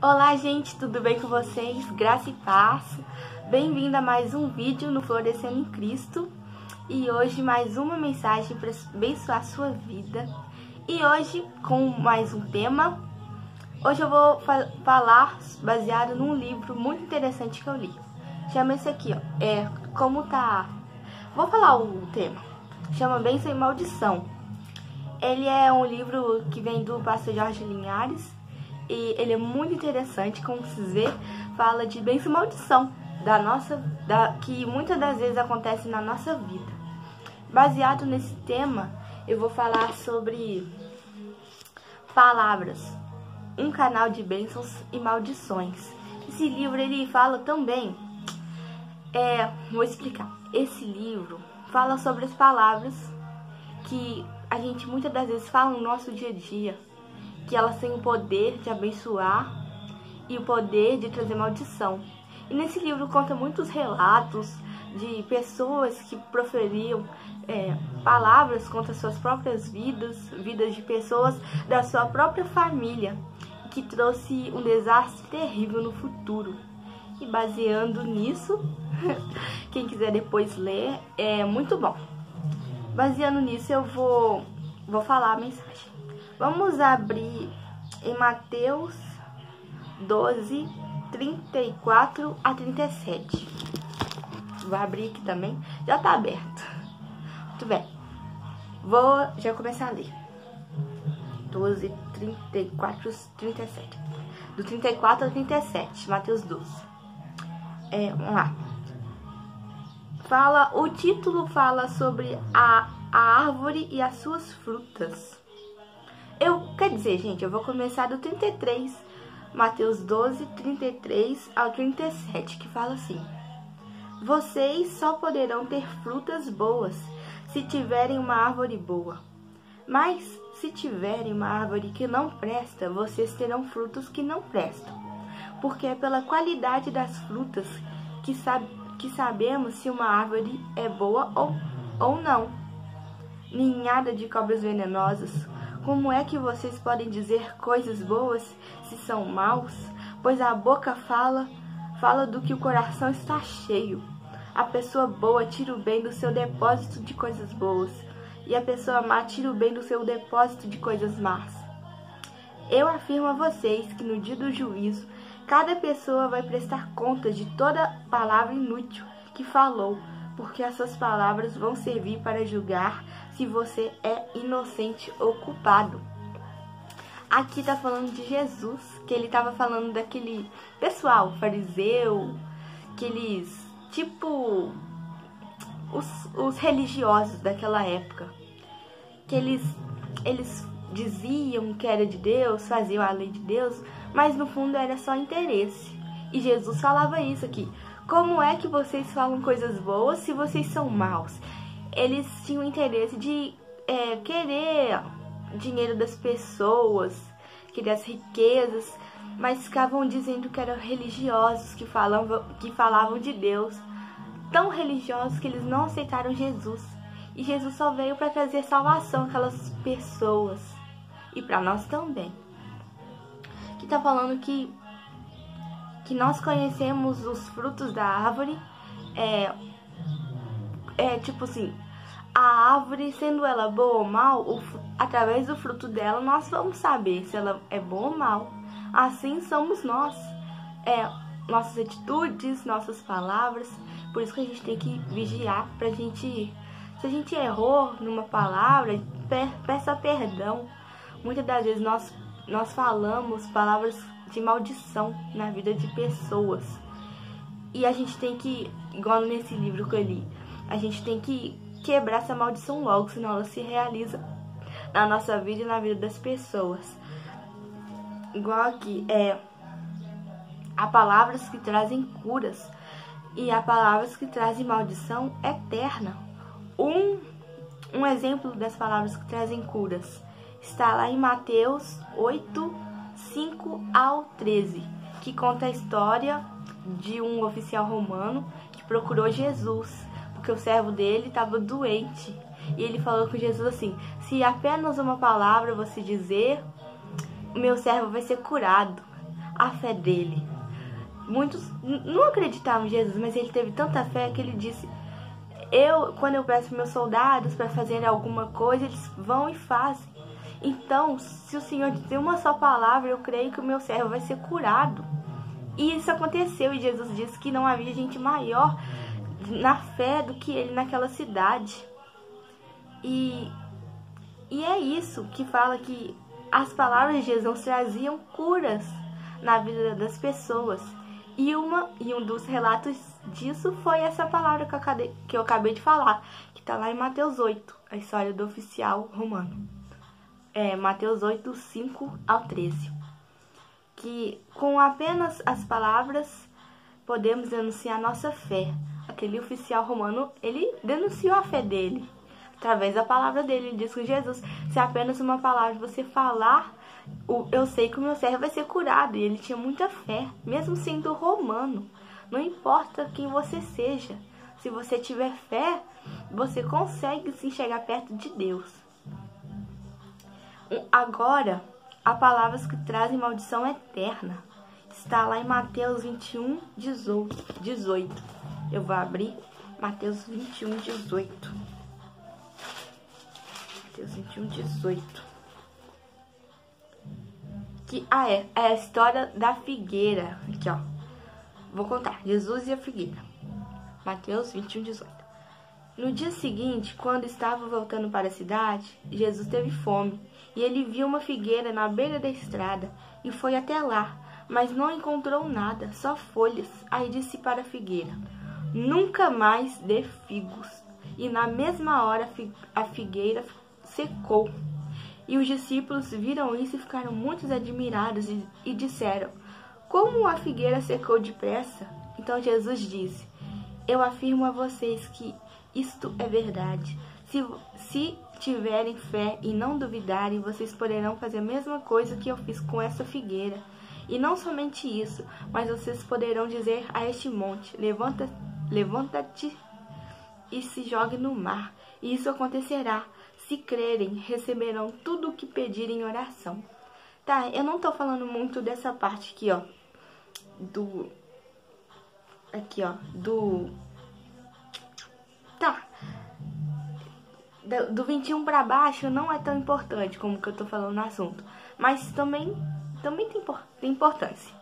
Olá gente, tudo bem com vocês? Graça e paz. Bem-vindo a mais um vídeo no Florescendo em Cristo. E hoje mais uma mensagem para abençoar a sua vida. E hoje com mais um tema. Hoje eu vou falar baseado num livro muito interessante que eu li. Chama esse aqui, ó. Como tá... Vou falar o tema. Chama Bênção e Maldição. Ele é um livro que vem do pastor Jorge Linhares. E ele é muito interessante, como vocês vê, fala de bênção e maldição que muitas das vezes acontece na nossa vida. Baseado nesse tema, eu vou falar sobre palavras, um canal de bênçãos e maldições. Esse livro ele fala também, vou explicar. Esse livro fala sobre as palavras que a gente muitas das vezes fala no nosso dia a dia, que elas têm o poder de abençoar e o poder de trazer maldição. E nesse livro conta muitos relatos de pessoas que proferiam palavras contra suas próprias vidas de pessoas da sua própria família, que trouxe um desastre terrível no futuro. E baseando nisso, quem quiser depois ler, é muito bom. Baseando nisso, eu vou falar a mensagem. Vamos abrir em Mateus 12, 34 a 37. Vou abrir aqui também. Já tá aberto. Muito bem. Vou já começar a ler. 12, 34, 37. Do 34 ao 37. Mateus 12. Vamos lá. O título fala sobre a árvore e as suas frutas. Quer dizer, gente, eu vou começar do 33, Mateus 12, 33 ao 37, que fala assim: Vocês só poderão ter frutas boas se tiverem uma árvore boa. Mas se tiverem uma árvore que não presta, vocês terão frutos que não prestam. Porque é pela qualidade das frutas que sabemos se uma árvore é boa ou não. Ninhada de cobras venenosas. Como é que vocês podem dizer coisas boas se são maus? Pois a boca fala do que o coração está cheio. A pessoa boa tira o bem do seu depósito de coisas boas, e a pessoa má tira o bem do seu depósito de coisas más. Eu afirmo a vocês que no dia do juízo, cada pessoa vai prestar conta de toda palavra inútil que falou, porque as suas palavras vão servir para julgar se você é inocente ou culpado. Aqui tá falando de Jesus, que ele tava falando daquele pessoal, fariseu, aqueles, tipo, os religiosos daquela época, que eles diziam que era de Deus, faziam a lei de Deus, mas no fundo era só interesse. E Jesus falava isso aqui: como é que vocês falam coisas boas se vocês são maus? Eles tinham interesse de querer dinheiro das pessoas, querer as riquezas, mas ficavam dizendo que eram religiosos, que falavam de Deus. Tão religiosos que eles não aceitaram Jesus. E Jesus só veio para trazer salvação àquelas pessoas. E para nós também. Aqui está falando que nós conhecemos os frutos da árvore. Tipo assim, a árvore, sendo ela boa ou mal, através do fruto dela nós vamos saber se ela é boa ou mal. Assim somos nós, nossas atitudes, nossas palavras. Por isso que a gente tem que vigiar pra gente, se a gente errou numa palavra, peça perdão. Muitas das vezes nós falamos palavras de maldição na vida de pessoas. E a gente tem que, igual nesse livro que eu li, a gente tem que quebrar essa maldição logo, senão ela se realiza na nossa vida e na vida das pessoas. Igual aqui, há palavras que trazem curas e há palavras que trazem maldição eterna. Um exemplo das palavras que trazem curas está lá em Mateus 8, 5 ao 13, que conta a história de um oficial romano que procurou Jesus, porque o servo dele estava doente. E ele falou com Jesus assim: se apenas uma palavra você dizer, o meu servo vai ser curado. a fé dele. Muitos não acreditavam em Jesus, mas ele teve tanta fé que ele disse: quando eu peço meus soldados para fazerem alguma coisa, eles vão e fazem. Então, se o Senhor dizer uma só palavra, eu creio que o meu servo vai ser curado. E isso aconteceu, e Jesus disse que não havia gente maior na fé do que ele naquela cidade. E é isso que fala que as palavras de Jesus traziam curas na vida das pessoas. E um dos relatos disso foi essa palavra que eu acabei de falar, que está lá em Mateus 8, a história do oficial romano. Mateus 8, 5 ao 13. Que com apenas as palavras podemos denunciar nossa fé. Aquele oficial romano, ele denunciou a fé dele através da palavra dele. Ele disse que Jesus, se apenas uma palavra você falar, eu sei que o meu servo vai ser curado. E ele tinha muita fé, mesmo sendo romano. Não importa quem você seja, se você tiver fé, você consegue se chegar perto de Deus. Agora, há palavras que trazem maldição eterna. Está lá em Mateus 21, 18. Eu vou abrir Mateus 21, 18. Mateus 21, 18. Que é a história da figueira. Aqui, ó. Vou contar. Jesus e a figueira. Mateus 21, 18. No dia seguinte, quando estava voltando para a cidade, Jesus teve fome. E ele viu uma figueira na beira da estrada e foi até lá, mas não encontrou nada, só folhas. Aí disse para a figueira: nunca mais dê figos. E na mesma hora a figueira secou. E os discípulos viram isso e ficaram muito admirados e disseram: como a figueira secou depressa? Então Jesus disse: eu afirmo a vocês que isto é verdade. Se tiverem fé e não duvidarem, vocês poderão fazer a mesma coisa que eu fiz com essa figueira. E não somente isso, mas vocês poderão dizer a este monte: levanta-te e se jogue no mar. E isso acontecerá. Se crerem, receberão tudo o que pedirem em oração. Tá, eu não tô falando muito dessa parte aqui, ó. Do 21 para baixo não é tão importante como que eu tô falando no assunto. Mas também tem importância.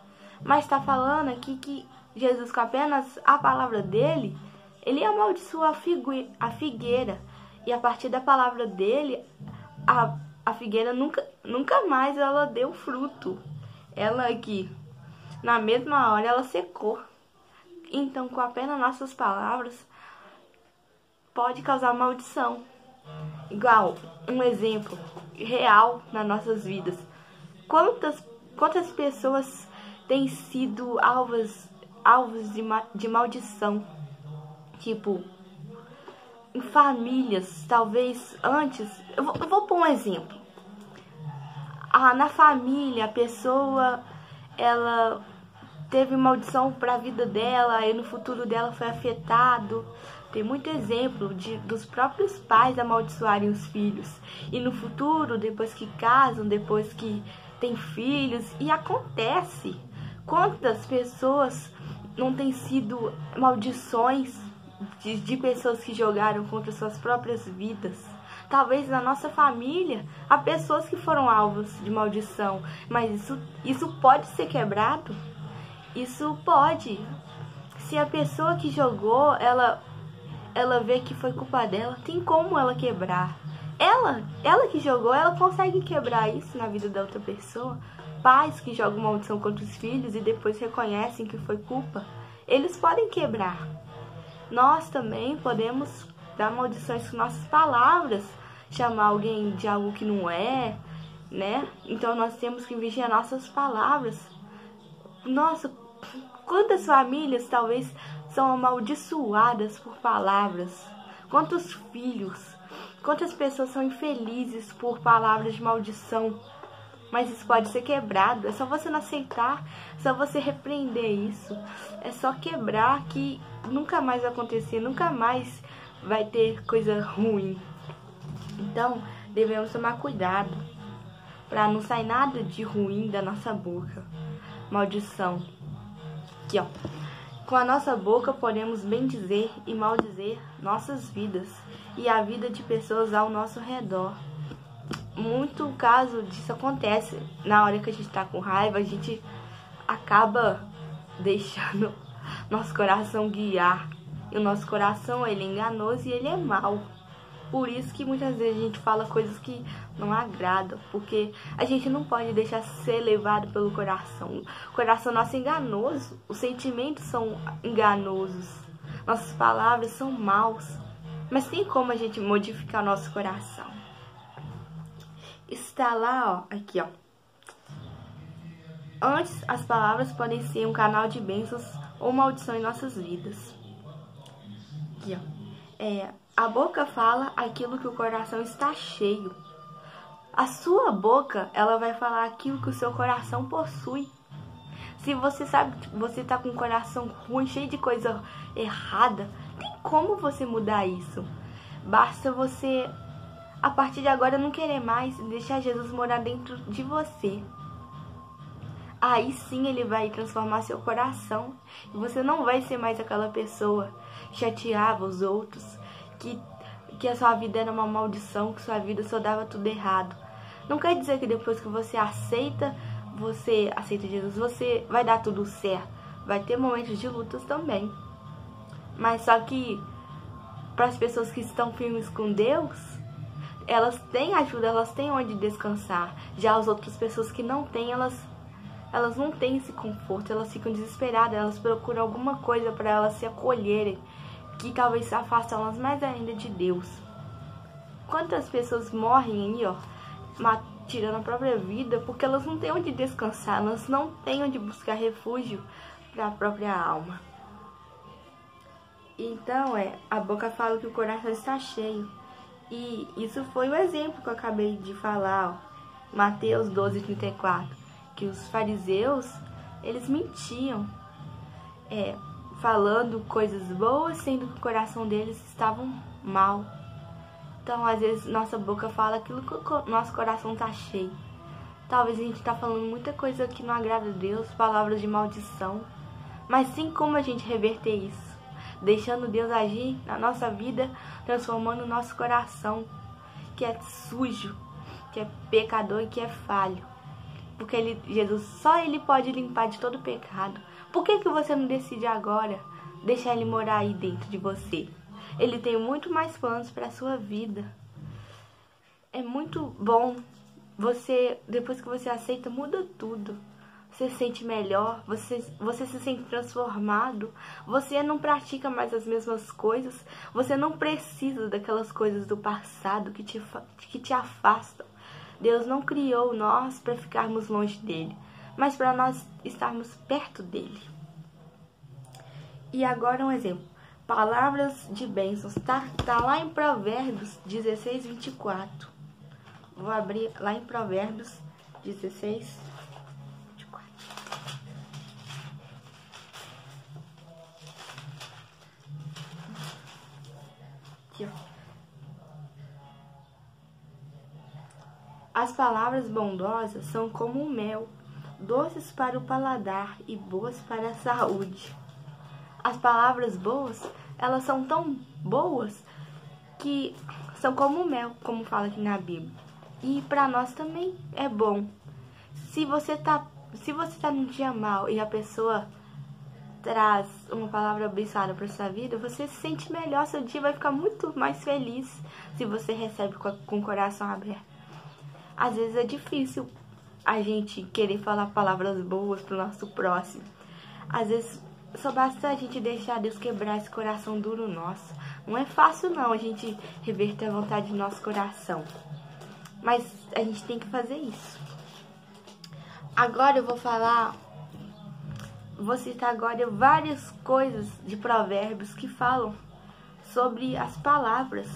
Mas tá falando aqui que Jesus, com apenas a palavra dele, ele amaldiçoou a figueira. E a partir da palavra dele, a figueira nunca mais ela deu fruto. Ela aqui, na mesma hora, ela secou. Então, com apenas nossas palavras, pode causar maldição. Igual, um exemplo real nas nossas vidas. Quantas pessoas têm sido alvos de maldição? Tipo, em famílias, talvez antes... Eu vou pôr um exemplo. Na família, a pessoa, ela teve maldição para a vida dela e no futuro dela foi afetado. Tem muito exemplo dos próprios pais amaldiçoarem os filhos. E no futuro, depois que casam, depois que têm filhos, e acontece. Quantas pessoas não têm sido maldições de pessoas que jogaram contra suas próprias vidas? Talvez na nossa família há pessoas que foram alvos de maldição, mas isso pode ser quebrado? Isso pode. Se a pessoa que jogou, ela vê que foi culpa dela, tem como ela quebrar. Ela que jogou, ela consegue quebrar isso na vida da outra pessoa. Pais que jogam maldição contra os filhos e depois reconhecem que foi culpa, eles podem quebrar. Nós também podemos dar maldições com nossas palavras, chamar alguém de algo que não é, né? Então nós temos que vigiar nossas palavras. Nossa, quantas famílias talvez são amaldiçoadas por palavras? Quantos filhos, quantas pessoas são infelizes por palavras de maldição? Mas isso pode ser quebrado. É só você não aceitar, é só você repreender isso. É só quebrar que nunca mais vai acontecer, nunca mais vai ter coisa ruim. Então, devemos tomar cuidado para não sair nada de ruim da nossa boca. maldição. Aqui, ó. Com a nossa boca podemos bendizer e maldizer nossas vidas e a vida de pessoas ao nosso redor. Muito caso disso acontece na hora que a gente tá com raiva, a gente acaba deixando nosso coração guiar. E o nosso coração, ele é enganoso e ele é mau. Por isso que muitas vezes a gente fala coisas que não agradam, porque a gente não pode deixar ser levado pelo coração. O coração nosso é enganoso, os sentimentos são enganosos, nossas palavras são maus. Mas tem como a gente modificar nosso coração. Está lá, ó, aqui, ó. Antes, as palavras podem ser um canal de bênçãos ou maldição em nossas vidas. Aqui, ó. A boca fala aquilo que o coração está cheio. A sua boca, ela vai falar aquilo que o seu coração possui. Se você sabe que você está com o coração ruim, cheio de coisa errada, tem como você mudar isso? Basta você, a partir de agora, não querer mais e deixar Jesus morar dentro de você. Aí sim ele vai transformar seu coração. E você não vai ser mais aquela pessoa que chateava os outros, que a sua vida era uma maldição, que sua vida só dava tudo errado. Não quer dizer que depois que você aceita Jesus, você vai dar tudo certo. Vai ter momentos de lutas também. Mas só que para as pessoas que estão firmes com Deus, elas têm ajuda, elas têm onde descansar. Já as outras pessoas que não têm, elas não têm esse conforto, elas ficam desesperadas, elas procuram alguma coisa para elas se acolherem, que talvez afaste elas mais ainda de Deus. Quantas pessoas morrem aí, ó, tirando a própria vida, porque elas não têm onde descansar, elas não têm onde buscar refúgio para a própria alma. Então, a boca fala que o coração está cheio. E isso foi o exemplo que eu acabei de falar, ó, Mateus 12:34, que os fariseus, eles mentiam, falando coisas boas, sendo que o coração deles estava mal. Então, às vezes, nossa boca fala aquilo que o nosso coração tá cheio. Talvez a gente tá falando muita coisa que não agrada a Deus, palavras de maldição. Mas sim como a gente reverter isso? Deixando Deus agir na nossa vida, transformando o nosso coração, que é sujo, que é pecador e que é falho. Porque Jesus, só Ele pode limpar de todo pecado. Por que você não decide agora deixar Ele morar aí dentro de você? Ele tem muito mais planos para a sua vida. É muito bom. Depois que você aceita, muda tudo. Você se sente melhor, você se sente transformado. Você não pratica mais as mesmas coisas. Você não precisa daquelas coisas do passado que te afastam. Deus não criou nós para ficarmos longe dele, mas para nós estarmos perto dele. E agora um exemplo. Palavras de bênçãos. Tá lá em Provérbios 16:24. Vou abrir lá em Provérbios 16:24. Aqui, ó. As palavras bondosas são como o mel, doces para o paladar e boas para a saúde. As palavras boas, elas são tão boas que são como o mel, como fala aqui na Bíblia. E para nós também é bom. Se você tá num dia mal e a pessoa traz uma palavra abençoada para sua vida, você se sente melhor, seu dia vai ficar muito mais feliz se você recebe com o coração aberto. Às vezes é difícil a gente querer falar palavras boas pro nosso próximo. Às vezes só basta a gente deixar Deus quebrar esse coração duro nosso. Não é fácil não a gente reverter a vontade do nosso coração. Mas a gente tem que fazer isso. Agora eu vou citar agora várias coisas de provérbios que falam sobre as palavras.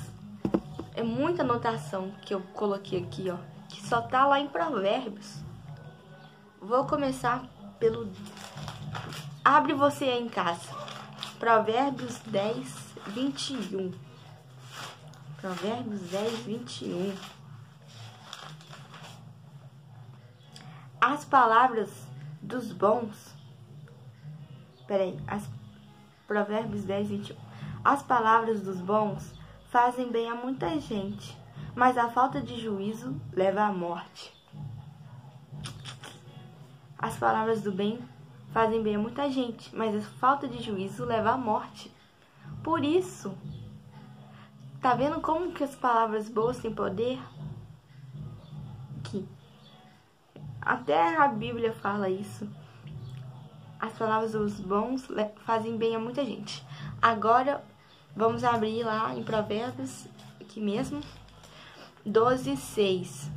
É muita anotação que eu coloquei aqui, ó, que só tá lá em Provérbios. Vou começar pelo... Abre você aí em casa. Provérbios 10:21. Provérbios 10:21. As palavras dos bons... Provérbios 10, 21. As palavras dos bons fazem bem a muita gente, mas a falta de juízo leva à morte. As palavras do bem fazem bem a muita gente, mas a falta de juízo leva à morte. Por isso, tá vendo como que as palavras boas têm poder? Que até a Bíblia fala isso. As palavras dos bons fazem bem a muita gente. Agora, vamos abrir lá em Provérbios, aqui mesmo, 12, 6.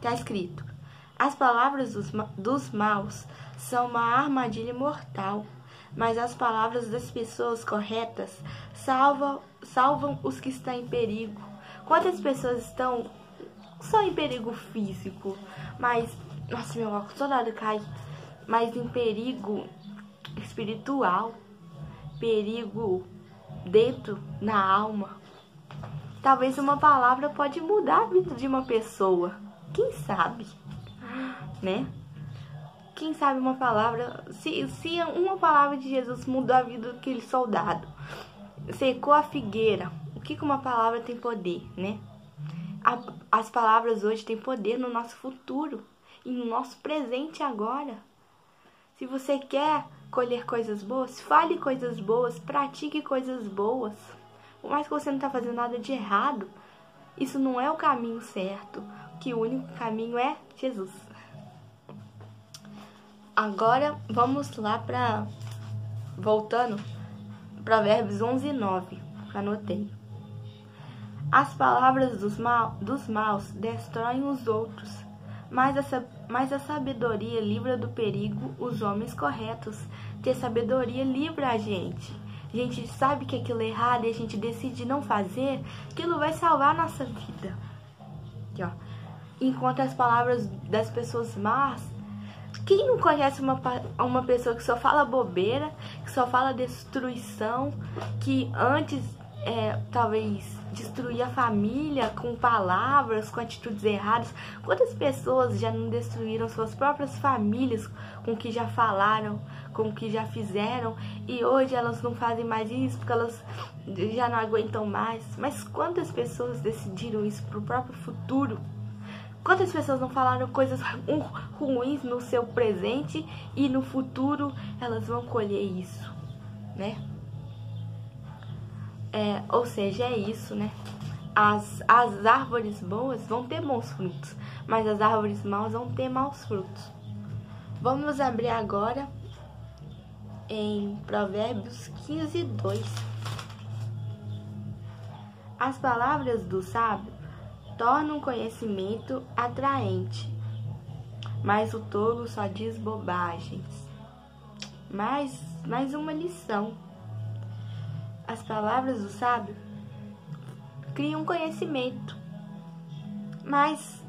Tá escrito: as palavras dos maus são uma armadilha mortal, mas as palavras das pessoas corretas salvam os que estão em perigo. Quantas pessoas estão só em perigo físico, mas... Nossa, meu óculos toda hora cai. Mas em perigo espiritual, perigo dentro, na alma. Talvez uma palavra pode mudar a vida de uma pessoa. Quem sabe? Né? Quem sabe uma palavra... Se uma palavra de Jesus mudou a vida daquele soldado, secou a figueira, o que uma palavra tem poder, né? As palavras hoje têm poder no nosso futuro e no nosso presente agora. Se você quer colher coisas boas, fale coisas boas, pratique coisas boas. Por mais que você não está fazendo nada de errado, isso não é o caminho certo, que o único caminho é Jesus. Agora, vamos lá para... Voltando, Provérbios 11, 9, anotei. As palavras dos maus destroem os outros, mas a sabedoria livra do perigo os homens corretos. Ter sabedoria livra a gente. A gente sabe que aquilo é errado e a gente decide não fazer, aquilo vai salvar a nossa vida. Aqui, ó. Enquanto as palavras das pessoas más... Quem não conhece uma pessoa que só fala bobeira, que só fala destruição, que antes talvez destruía a família com palavras, com atitudes erradas? Quantas pessoas já não destruíram suas próprias famílias com o que já falaram, com o que já fizeram, e hoje elas não fazem mais isso porque elas já não aguentam mais? Mas quantas pessoas decidiram isso para o próprio futuro? Quantas pessoas não falaram coisas ruins no seu presente e no futuro elas vão colher isso, né? Ou seja, é isso, né? As árvores boas vão ter bons frutos, mas as árvores maus vão ter maus frutos. Vamos abrir agora em Provérbios 15, 2. As palavras do sábio tornam o conhecimento atraente, mas o tolo só diz bobagens. Mais uma lição. As palavras do sábio criam conhecimento, mas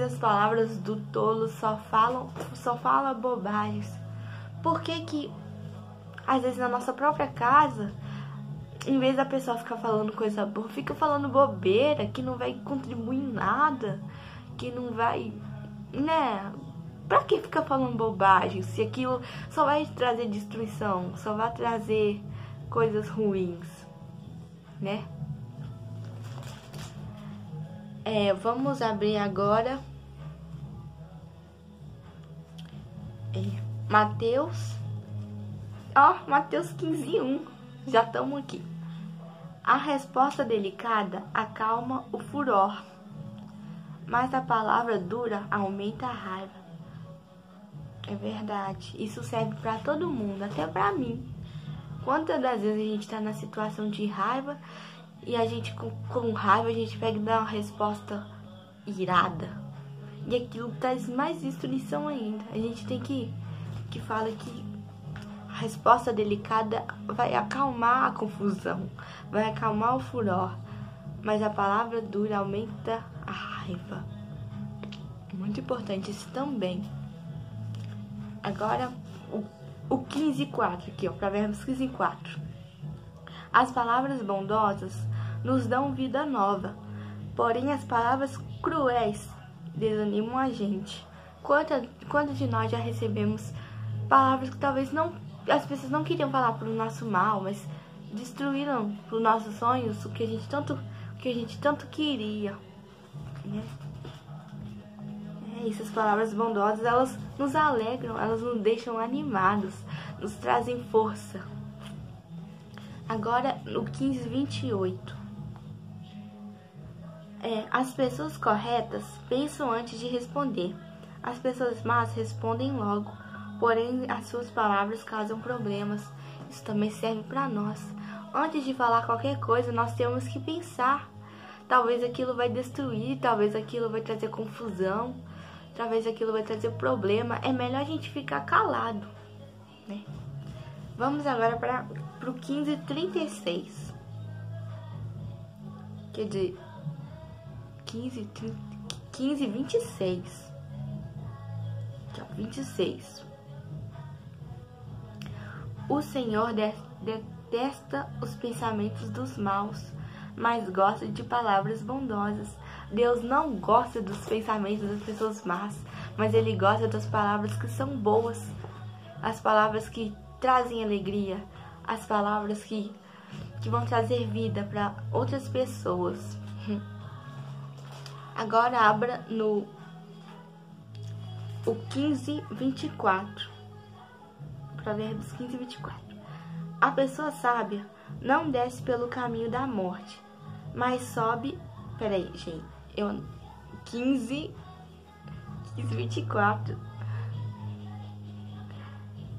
as palavras do tolo só falam bobagens. Por que às vezes na nossa própria casa, em vez da pessoa ficar falando coisa boa, fica falando bobeira, que não vai contribuir em nada, que não vai, né? Pra que ficar falando bobagem, se aquilo só vai trazer destruição, só vai trazer coisas ruins, né? Vamos abrir agora Mateus 15, 1. Já estamos aqui. A resposta delicada acalma o furor, mas a palavra dura aumenta a raiva. É verdade. Isso serve para todo mundo, até para mim. Quantas das vezes a gente está na situação de raiva e a gente com raiva a gente pega e dá uma resposta irada. E aquilo traz mais destruição ainda. A gente tem que fala que a resposta delicada vai acalmar a confusão, vai acalmar o furor, mas a palavra dura aumenta a raiva. Muito importante isso também. Agora, o 15:4 aqui, ó, Provérbios 15:4. As palavras bondosas nos dão vida nova, porém as palavras cruéis desanimam a gente. Quantos de nós já recebemos palavras que talvez as pessoas não queriam falar pro nosso mal, mas destruíram pros nossos sonhos o que a gente tanto queria, né? Essas palavras bondosas, elas nos alegram, elas nos deixam animados, nos trazem força. Agora, no 15:28. As pessoas corretas pensam antes de responder. As pessoas más respondem logo, porém as suas palavras causam problemas. Isso também serve para nós. Antes de falar qualquer coisa, nós temos que pensar. Talvez aquilo vai destruir, talvez aquilo vai trazer confusão, talvez aquilo vai trazer problema. É melhor a gente ficar calado, né? Vamos agora para o 15:36. Quer dizer, 15:26. 26. O Senhor detesta os pensamentos dos maus, mas gosta de palavras bondosas. Deus não gosta dos pensamentos das pessoas más, mas Ele gosta das palavras que são boas, as palavras que trazem alegria, as palavras que vão trazer vida para outras pessoas. Agora abra no 15:24. Provérbios 15:24. A pessoa sábia não desce pelo caminho da morte, mas sobe... Peraí, gente. 15:24.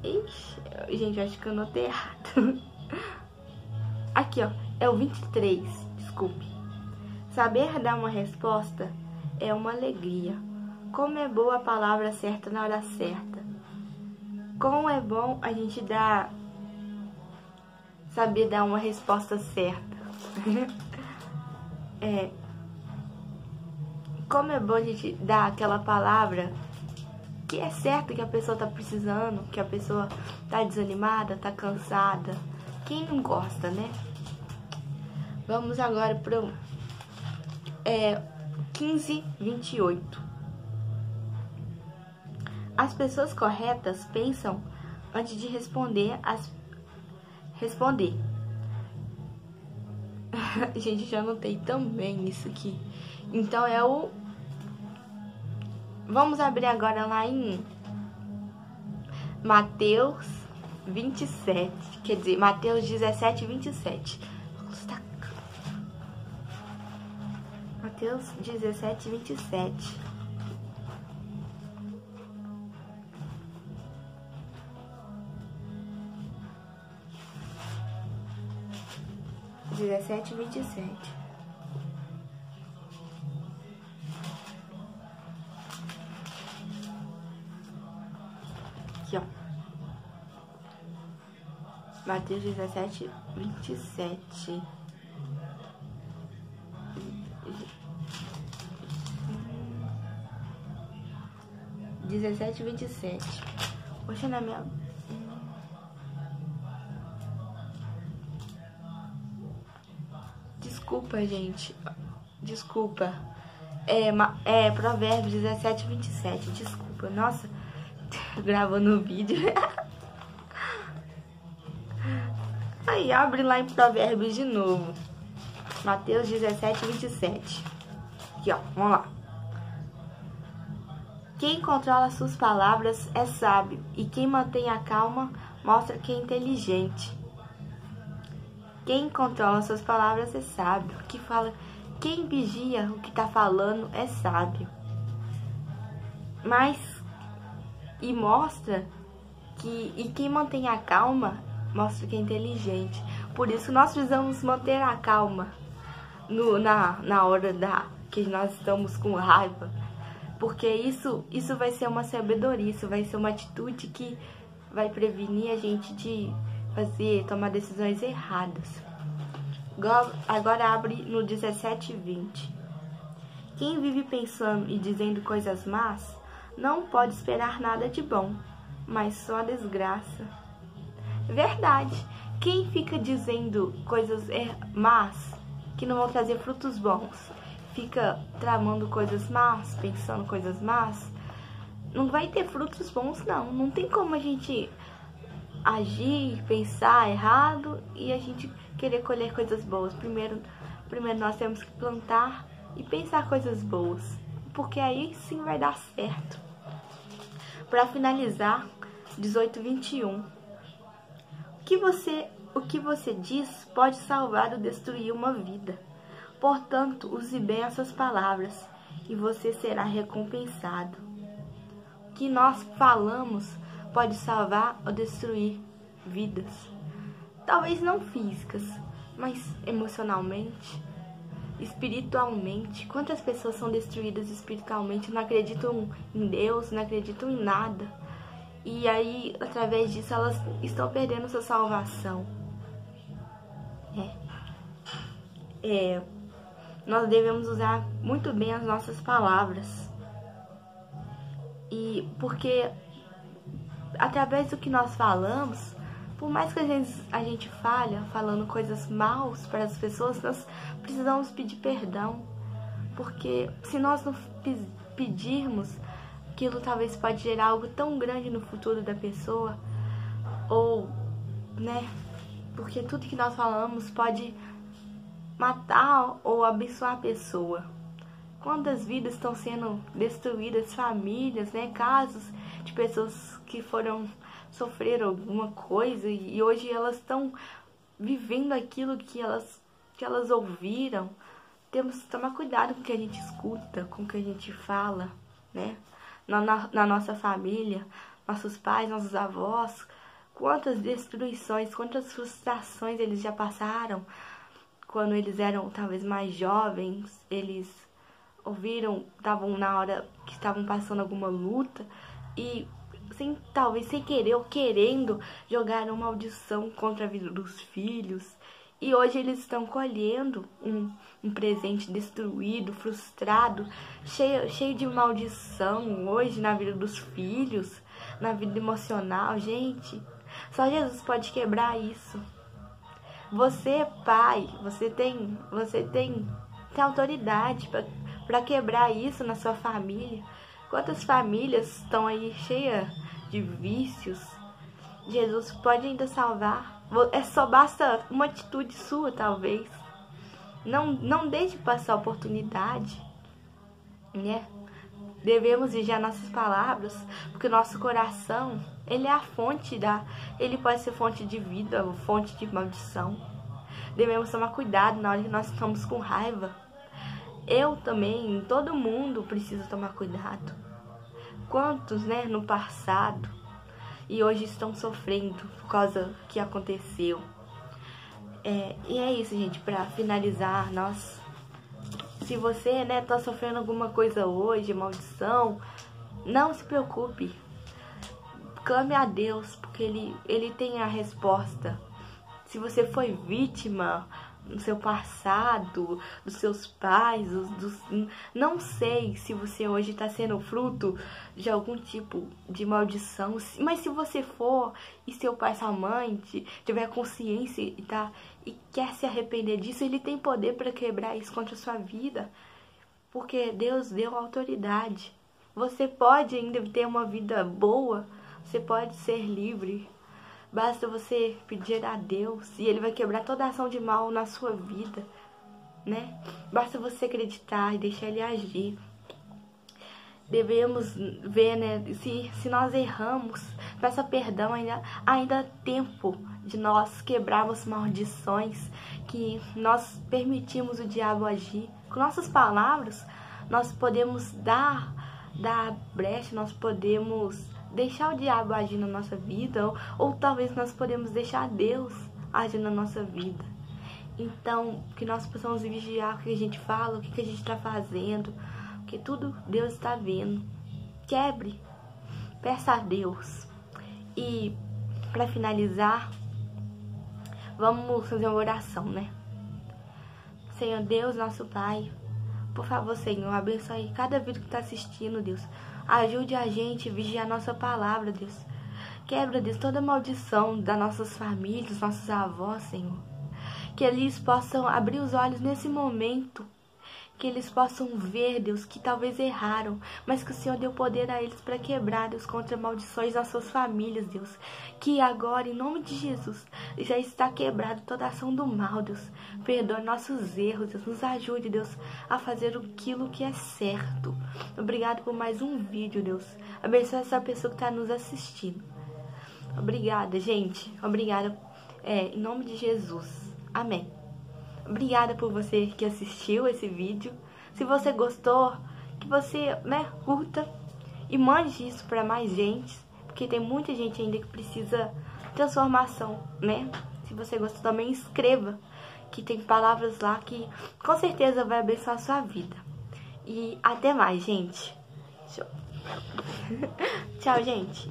Ixi, gente, eu acho que eu notei errado. Aqui, ó. É o 23. Desculpe. Saber dar uma resposta é uma alegria. Como é boa a palavra certa na hora certa. Como é bom a gente saber dar uma resposta certa. Como é bom a gente dar aquela palavra que é certa, que a pessoa tá precisando, que a pessoa tá desanimada, tá cansada. Quem não gosta, né? Vamos agora pro 15:28. As pessoas corretas pensam antes de responder. Gente, já anotei também isso aqui. Então vamos abrir agora lá em Mateus 27. Quer dizer, Mateus 17:27. Mateus 17:27. Aqui, ó. Mateus 17:27. Poxa, na minha... Desculpa, gente. Desculpa. Provérbios 17:27. Desculpa. Nossa, gravando o vídeo. Aí, abre lá em Provérbios de novo. Mateus 17:27. Aqui, ó. Vamos lá. Quem controla suas palavras é sábio, e quem mantém a calma mostra que é inteligente. Quem controla suas palavras é sábio. Quem vigia o que está falando é sábio. E quem mantém a calma mostra que é inteligente. Por isso nós precisamos manter a calma na hora que nós estamos com raiva. Porque isso vai ser uma sabedoria, isso vai ser uma atitude que vai prevenir a gente de tomar decisões erradas. Agora abre no 17:20. Quem vive pensando e dizendo coisas más não pode esperar nada de bom, mas só desgraça. Verdade. Quem fica dizendo coisas más que não vão trazer frutos bons, fica tramando coisas más, pensando coisas más, não vai ter frutos bons, não. Não tem como a gente agir, pensar errado e a gente querer colher coisas boas. Primeiro nós temos que plantar e pensar coisas boas, porque aí sim vai dar certo. Para finalizar, 18:21. O que você diz pode salvar ou destruir uma vida. Portanto, use bem essas palavras e você será recompensado. O que nós falamos pode salvar ou destruir vidas. Talvez não físicas, mas emocionalmente, espiritualmente. Quantas pessoas são destruídas espiritualmente, não acreditam em Deus, não acreditam em nada. E aí, através disso, elas estão perdendo sua salvação. Nós devemos usar muito bem as nossas palavras. E porque através do que nós falamos, por mais que a gente falha falando coisas maus para as pessoas, nós precisamos pedir perdão. Porque se nós não pedirmos, aquilo talvez pode gerar algo tão grande no futuro da pessoa. Ou, porque tudo que nós falamos pode matar ou abençoar a pessoa. Quantas vidas estão sendo destruídas, famílias, casos de pessoas que sofreram alguma coisa e hoje elas estão vivendo aquilo que elas ouviram. Temos que tomar cuidado com o que a gente escuta, com o que a gente fala, na nossa família, nossos pais, nossos avós. Quantas destruições, quantas frustrações eles já passaram. Quando eles eram talvez mais jovens, eles ouviram, estavam na hora que estavam passando alguma luta e talvez sem querer ou querendo jogaram maldição contra a vida dos filhos. E hoje eles estão colhendo um presente destruído, frustrado, cheio de maldição hoje na vida dos filhos, na vida emocional. Gente, só Jesus pode quebrar isso. Você, pai, você tem autoridade para quebrar isso na sua família. Quantas famílias estão aí cheias de vícios? Jesus pode ainda salvar. Só basta uma atitude sua, talvez. Não deixe passar a oportunidade, Devemos vigiar nossas palavras, porque o nosso coração, ele é a fonte ele pode ser fonte de vida ou fonte de maldição. Devemos tomar cuidado na hora que nós estamos com raiva. Eu também, todo mundo precisa tomar cuidado. Quantos, no passado e hoje estão sofrendo por causa do que aconteceu. E é isso, gente, para finalizar, se você, tá sofrendo alguma coisa hoje, maldição, não se preocupe. Clame a Deus, porque Ele tem a resposta. Se você foi vítima no seu passado, dos seus pais, não sei se você hoje está sendo fruto de algum tipo de maldição, mas se você for e seu pai, sua mãe tiver consciência e quer se arrepender disso, Ele tem poder para quebrar isso contra a sua vida, porque Deus deu autoridade. Você pode ainda ter uma vida boa, você pode ser livre. Basta você pedir a Deus e Ele vai quebrar toda ação de mal na sua vida, Basta você acreditar e deixar Ele agir. Devemos ver, se nós erramos, peça perdão, ainda há tempo de nós quebrarmos maldições que nós permitimos o diabo agir. Com nossas palavras, nós podemos dar brecha, nós podemos deixar o diabo agir na nossa vida, ou talvez nós podemos deixar Deus agir na nossa vida. Então, que nós possamos vigiar o que a gente fala, o que a gente está fazendo, porque tudo Deus está vendo. Quebre, peça a Deus. E, para finalizar, vamos fazer uma oração, Senhor Deus, nosso Pai, por favor, Senhor, abençoe cada vida que está assistindo, Deus. Ajude a gente a vigiar a nossa palavra, Deus. Quebra, Deus, toda maldição das nossas famílias, nossos avós, Senhor. Que eles possam abrir os olhos nesse momento. que eles possam ver, Deus, que talvez erraram, mas que o Senhor deu poder a eles para quebrar, Deus, contra maldições nas suas famílias, Deus. Que agora, em nome de Jesus, já está quebrado toda ação do mal, Deus. Perdoe nossos erros, Deus. Nos ajude, Deus, a fazer aquilo que é certo. Obrigado por mais um vídeo, Deus. Abençoe essa pessoa que está nos assistindo. Obrigada, gente. Obrigada, em nome de Jesus. Amém. Obrigada por você que assistiu esse vídeo. Se você gostou, que você, curta e mande isso para mais gente, porque tem muita gente ainda que precisa de transformação, Se você gostou, também escreva, que tem palavras lá que com certeza vai abençoar a sua vida. E até mais, gente. Tchau, gente.